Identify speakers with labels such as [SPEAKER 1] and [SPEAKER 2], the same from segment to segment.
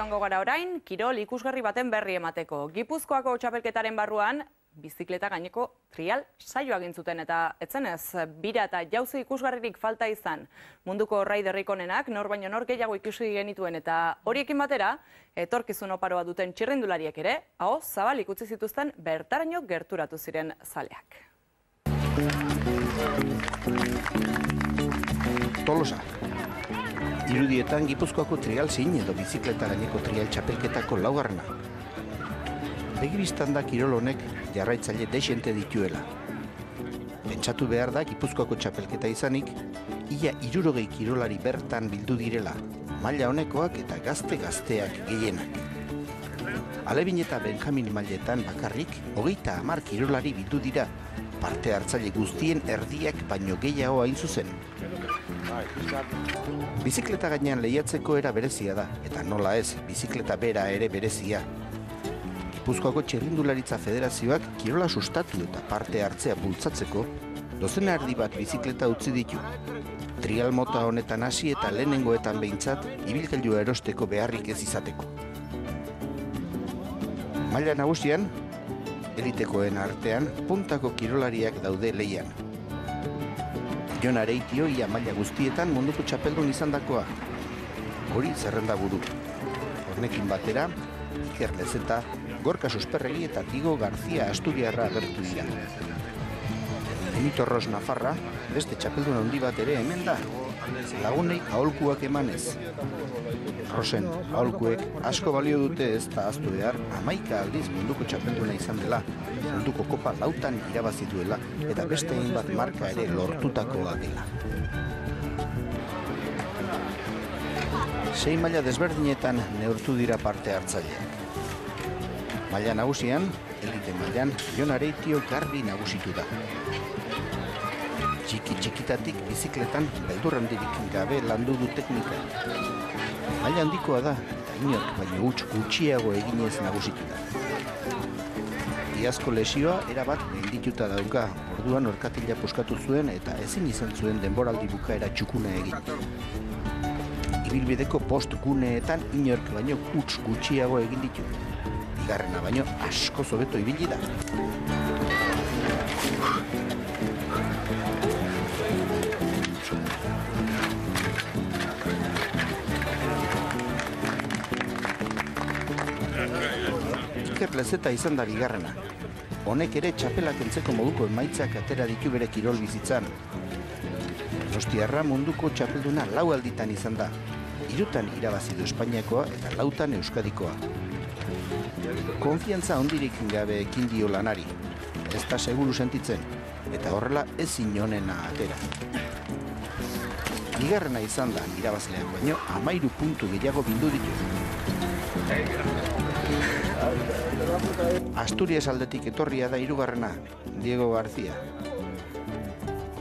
[SPEAKER 1] joango gara orain, kirol ikusgarri baten berri emateko. Gipuzkoako txapelketaren barruan, bizikleta gaineko trial saioa egin zuten eta etzenez, bira eta jauzi ikusgarririk falta izan. Munduko raiderrik onenak nor baino nor gehiago ikusi genituen eta horiekin batera, etorkizun oparoa duten txirrindulariek ere, aho zabalik utzi zituzten bertaraino gerturatu ziren zaleak.
[SPEAKER 2] Tolosa. Irudietan Gipuzkoako trial zein edo bizikleta gaineko trial txapelketako laugarrena. Begibistan da kirol honek jarraitzaile dexente dituela. Pentsatu behar da Gipuzkoako txapelketa izanik, ia 60 kirolari bertan bildu direla, maila honekoak eta gazte-gazteak gehienak. Alebin eta Benjamin mailetan bakarrik, 30 kirolari bildu dira, parte hartzaile guztien erdiak baino gehiago hain zuzen. Bizikleta gainean lehiatzeko era berezia da, eta nola ez, bizikleta bera ere berezia. Gipuzkoako Txirrindularitza Federazioak kirola sustatu eta parte hartzea bultzatzeko, dozena erdi bat bizikleta utzi ditu. Trial mota honetan hasi eta lehenengoetan behintzat, ibilgailua erosteko beharrik ez izateko. Maila nagusian, elitekoen artean, puntako kirolariak daude lehian. Jon Areitio ia maila guztietan munduko txapeldun izandakoa. Hori zerrenda buru. Hornekin batera, Iker Lezeta, Gorka Susperregi eta Tigo Garzia Asturiarra agertu dira. Benito Ros Nafarra, beste txapeldun handi bat ere hemen da. Lagunei aholkuak emanez. Rosen aholkuek asko balio dute ez da ahaztu behar, 11 aldiz munduko txapelduna izan dela, munduko kopa lautan irabazi duela eta beste hainbat marka ere lortutakoa dela. 6 maila desberdinetan neurtu dira parte hartzaileak. Maila nagusian, elite mailan, Jon Areitio garbi nagusitu da. Txikitatik bizikletan beldur handirik gabe landu du teknika. Maila handikoa da, eta inork baino gutxiago eginez nagusitu da. Iazko lesioa erabat gaindituta dauka, orduan orkatila puskatu zuen eta ezin izan zuen denboraldi bukaera txukuna egin. Ibilbideko post guneetan inork baino gutxiago egin ditu. Bigarrena baino asko hobeto ibili da. Iker Lezeta izan da bigarrena. Honek ere txapela kentzeko moduko emaitzak atera ditu bere kirol bizitzan. Donostiarra munduko txapelduna 4 alditan izan da. 3 irabazi du Espainiakoa eta 4 Euskadikoa. Konfiantza hondirik gabe ekin dio lanari. Ez da seguru sentitzen, eta horrela ezin honena atera. Bigarrena izan da irabazleak baino 13 puntu gehiago bildu ditu. Asturias aldetik etorria da 3. Diego Garzia.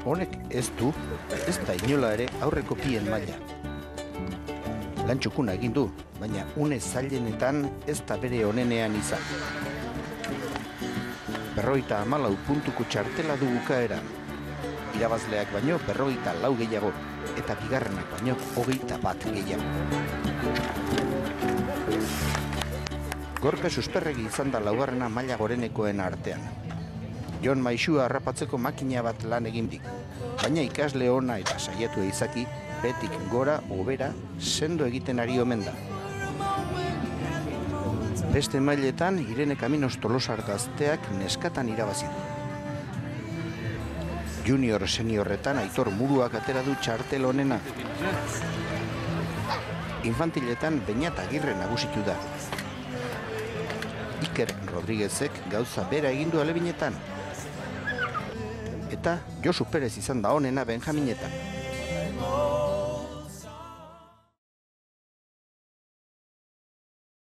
[SPEAKER 2] Honek ez du, ez da inola ere aurreko pien maila. Lan txukuna egin du, baina une zailenetan ez da bere onenean izan. 54 puntuko txartela du bukaeran. Irabazleak baino 54 gehiago, eta bigarrenak baino 21 gehiago. Gorka Susperregi izan da 4. maila gorenekoen artean. Jon Maixua harrapatzeko makina bat lan egin dik, baina ikasle ona eta saiatu izaki, betik gora, obera, sendo egiten ari omen da. Beste mailetan, Irene Caminos Tolosar gazteak neskatan irabazi du. Junior seniorretan Aitor Muruak atera du txartel honena. Infantiletan Beñat Agirre nagusitu da. Iker Rodríguezek gauza bera egin du alebinetan. Eta Josu Perez izan da honena Benjaminetan.